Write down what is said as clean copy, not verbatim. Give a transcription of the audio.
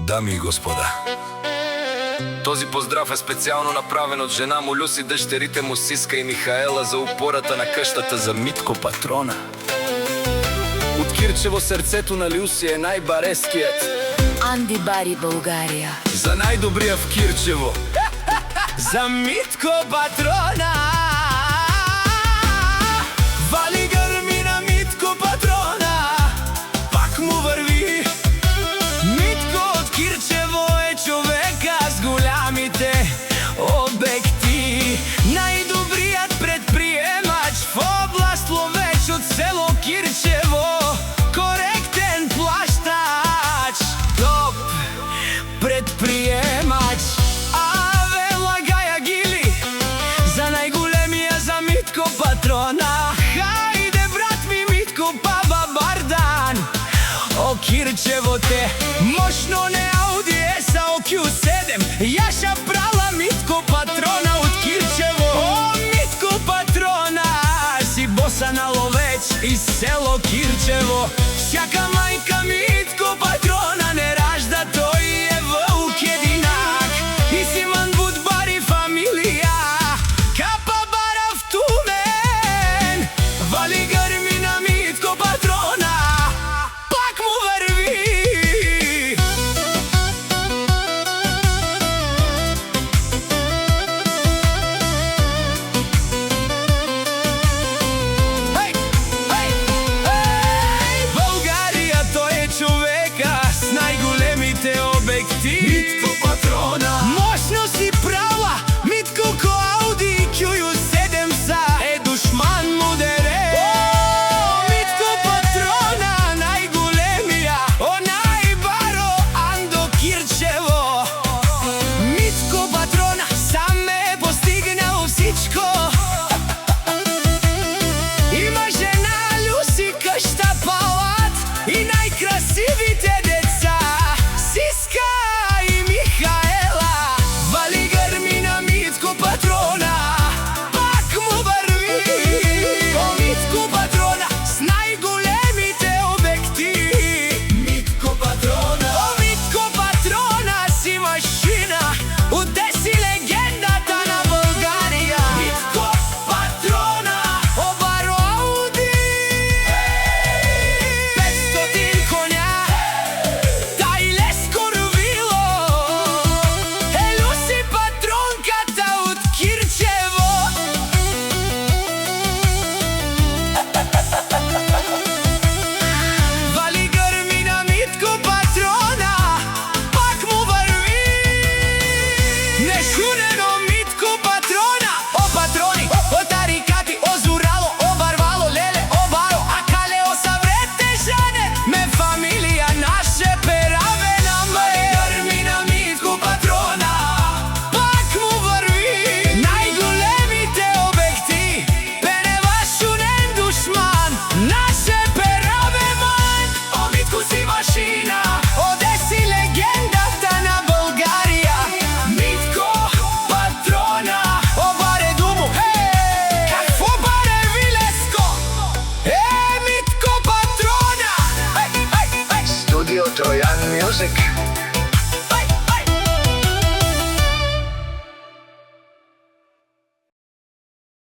Дами и господа, този поздрав е специално направен од жена му Люси, дъщерите му Сиска и Михаела за упората на къщата за Митко Патрона. От Кирчево сърцето на Люси е най-бареският Анди Бари, България. За най-добрия в Кирчево за Митко Патрона. Вали гърми на Митко Патрона, пак му върви. Митко от Кирчево е човека с голямите обекти, най-добрият предприемач в област Ловеч от село Кирчево, коректен плащач, топ предприемач. Аве, лагая гили за най-големия, за Митко Патрона. Хайде, брат ми, Митко, баба Бардан. О, Кирчево те мощно не Ауди S Q7, Яша прала Митко Патрона от Кирчево. О, Митко Патрона, си боса на Ловеч и село Кирчево. Всяка